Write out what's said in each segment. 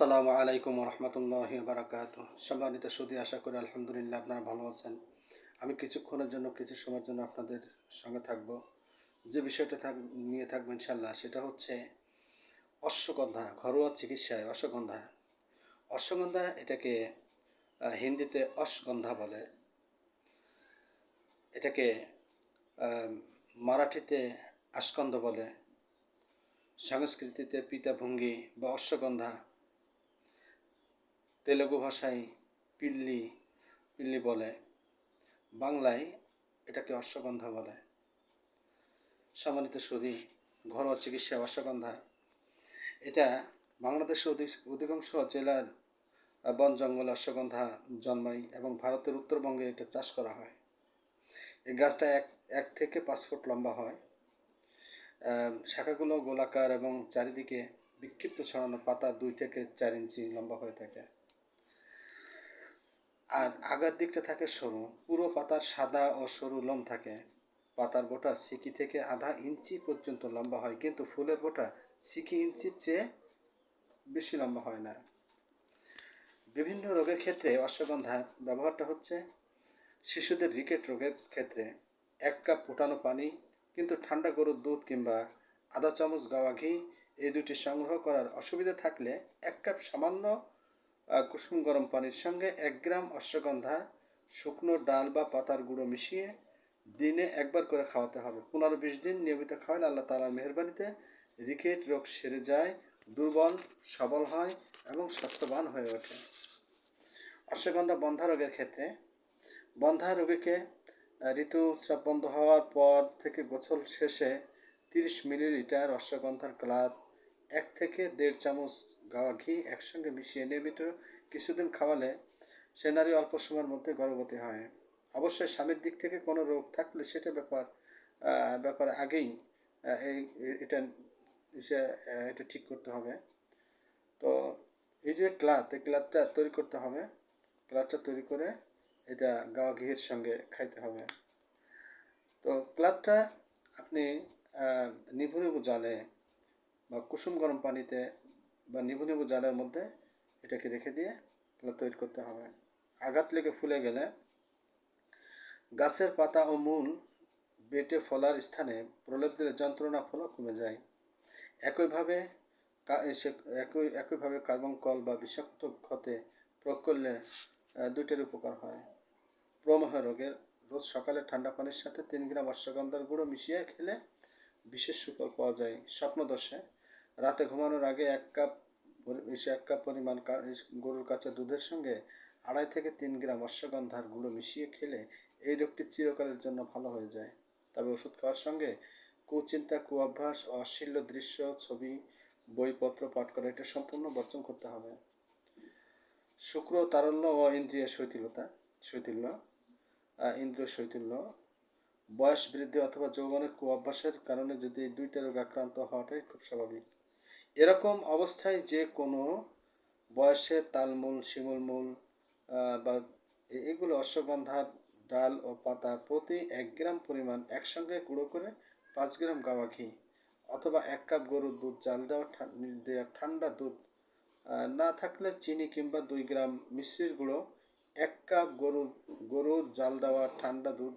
আসসালামু আলাইকুম রহমতুল্লাহি বারাকাতুহু। সম্মানিত সুধী, আশা করি আলহামদুলিল্লাহ আপনারা ভালো আছেন। আমি কিছুক্ষণের জন্য কিছু সময়ের জন্য আপনাদের সঙ্গে থাকব। যে বিষয়টা নিয়ে থাকবো ইনশাল্লাহ, সেটা হচ্ছে অশ্বগন্ধা। ঘরোয়া চিকিৎসায় অশ্বগন্ধা। অশ্বগন্ধা এটাকে হিন্দিতে অশ্বগন্ধা বলে, এটাকে মারাঠিতে আস্কন্দ বলে, সংস্কৃতিতে পিতাভঙ্গি বা অশ্বগন্ধা, তেলুগু ভাষায় পিল্লি পিল্লি বলে, বাংলায় এটাকে অশ্বগন্ধা বলে। সম্মানিত সুধী, ঘরোয়া চিকিৎসা অশ্বগন্ধা এটা বাংলাদেশের অধিকাংশ জেলার বন জঙ্গলে অশ্বগন্ধা জন্মায় এবং ভারতের উত্তরবঙ্গে এটা চাষ করা হয়। এই গাছটা 1 থেকে 5 ফুট লম্বা হয়। শাখাগুলো গোলাকার এবং চারিদিকে বিক্ষিপ্ত ছড়ানো, পাতা 2 থেকে 4 ইঞ্চি লম্বা হয়ে থাকে। আর আগার দিকটা থাকে সরু, পুরো পাতার সাদা ও সরু লোম থাকে। পাতার বোটা সিকি থেকে আধা ইঞ্চি পর্যন্ত লম্বা হয়, কিন্তু ফুলের বোটা সিকি ইঞ্চির চেয়ে বেশি লম্বা হয় না। বিভিন্ন রোগের ক্ষেত্রে অশ্বগন্ধার ব্যবহারটা হচ্ছে, শিশুদের রিকেট রোগের ক্ষেত্রে 1 কাপ ফুটানো পানি কিন্তু ঠান্ডা গরুর দুধ কিংবা আধা চামচ গাওয়া ঘি, এই দুটি সংগ্রহ করার অসুবিধা থাকলে 1 কাপ সামান্য কুসুম গরম পানির সঙ্গে 1 গ্রাম অশ্বগন্ধা শুকনো ডাল বা পাতার গুঁড়ো মিশিয়ে দিনে 1 বার করে খাওয়াতে হবে। 15-20 দিন নিয়মিত খাওয়ালে আল্লাহ তাআলার মেহেরবানিতে রিকেট রোগ সেরে যায়, দুর্বল সবল হয় এবং স্বাস্থ্যবান হয়ে ওঠে। অশ্বগন্ধা বন্ধ্যা রোগের ক্ষেত্রে, বন্ধ্যা রোগীকে ঋতুস্রাব বন্ধ হওয়ার পর থেকে গোসল শেষে 30 মিলিলিটার অশ্বগন্ধার ক্লাত 1 থেকে 1.5 চামচ গাওয়া ঘি একসঙ্গে মিশিয়ে নিয়মিত কিছুদিন খাওয়ালে সে নারী অল্প সময়ের মধ্যে গর্ভবতী হয়। অবশ্যই স্বামীর দিক থেকে কোনো রোগ থাকলে সেটা ব্যাপারে আগেই এটা এটা ঠিক করতে হবে। তো এই যে এই ক্লাতটা তৈরি করতে হবে। ক্লাতটা তৈরি করে এটা গাওয়া ঘিয়ের সঙ্গে খাইতে হবে। তো ক্লাতটা আপনি নিভু নিভু জালে বা কুসুম গরম পানিতে বা নিভু নিভু জালের মধ্যে এটাকে রেখে দিয়ে ক্লাত তৈরি করতে হবে। আঘাত লেগে ফুলে গেলে গাছের পাতা ও মূল বেটে ফলার স্থানে প্রলেপ দিলে যন্ত্রণা ফলও কমে যায়। একইভাবে কার্বনকল বা বিষাক্ত ক্ষতে প্রয়োগ করলে 2টার উপকার হয়। প্রমেহ রোগের রোজ সকালে ঠান্ডা পানির সাথে 3 গ্রাম অশ্বগন্ধার গুঁড়ো মিশিয়ে খেলে বিশেষ সুফল পাওয়া যায়। স্বপ্নদোষে রাতে ঘুমানোর আগে 1 কাপ পরিমাণ গরুর কাঁচা দুধের সঙ্গে 2.5 থেকে 3 গ্রাম অশ্বগন্ধার গুঁড়ো মিশিয়ে খেলে এই রোগটি চিরকালের জন্য ভালো হয়ে যায়। তবে ওষুধ খাওয়ার সঙ্গে কুচিন্তা, কুঅভ্যাস, অশ্লীল দৃশ্য, ছবি, বইপত্র পাঠ করা এটা সম্পূর্ণ বর্জন করতে হবে। শুক্র তারল্য ও ইন্দ্রিয় শৈথিল্য, বয়স বৃদ্ধি অথবা যৌবনের কুঅভ্যাসের কারণে যদি এই 2টা রোগ আক্রান্ত হওয়াটাই খুব স্বাভাবিক। এরকম অবস্থায় যে কোনো বয়সে তালমূল, শিমুলমূল বা এগুলো অশ্বগন্ধার ডাল ও পাতা প্রতি 1 গ্রাম পরিমাণ একসঙ্গে গুঁড়ো করে 5 গ্রাম গাওয়া ঘি অথবা 1 কাপ গরুর দুধ জাল দেওয়া ঠান্ডা দুধ না থাকলে চিনি কিংবা 2 গ্রাম মিশ্রির গুঁড়ো, 1 কাপ গরুর জাল দেওয়া ঠান্ডা দুধ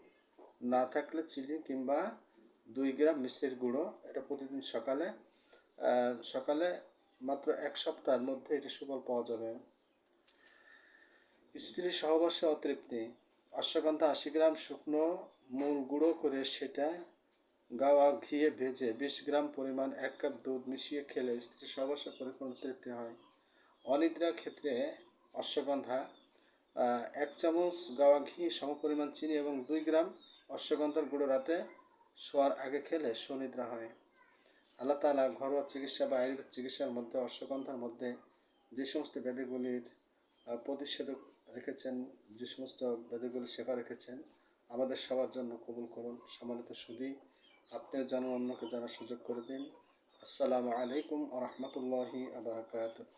না থাকলে চিনি কিংবা 2 গ্রাম মিশ্রির গুঁড়ো, এটা প্রতিদিন সকালে মাত্র 1 সপ্তাহের মধ্যে এটি সুফল পাওয়া যাবে। স্ত্রী সহবাসে অতৃপ্তি, অশ্বগন্ধা 80 গ্রাম শুকনো মূল গুঁড়ো করে সেটা গাওয়া ঘিয়ে ভেজে 20 গ্রাম পরিমাণ 1 কাপ দুধ মিশিয়ে খেলে স্ত্রী সহবাসে পরিপূর্ণ তৃপ্তি হয়। অনিদ্রার ক্ষেত্রে অশ্বগন্ধা 1 চামচ গাওয়া ঘি, সমপরিমাণ চিনি এবং 2 গ্রাম অশ্বগন্ধার গুঁড়ো রাতে শোয়ার আগে খেলে সুনিদ্রা হয়। আল্লাহ তাআলা ঘরোয়া চিকিৎসা বা আয়ুর্বেদ চিকিৎসার মধ্যে অশ্বগন্ধার মধ্যে যে সমস্ত ব্যাধিগুলির প্রতিষেধক রেখেছেন, যে সমস্ত ব্যাধিগুলির শেফা রেখেছেন, আমাদের সবার জন্য কবুল করুন। সম্মানিত সুধী, আপনিও জানান, অন্যকে জানার সুযোগ করে দিন। আসসালামু আলাইকুম ওয়া রাহমাতুল্লাহি ওয়া বারাকাতুহু।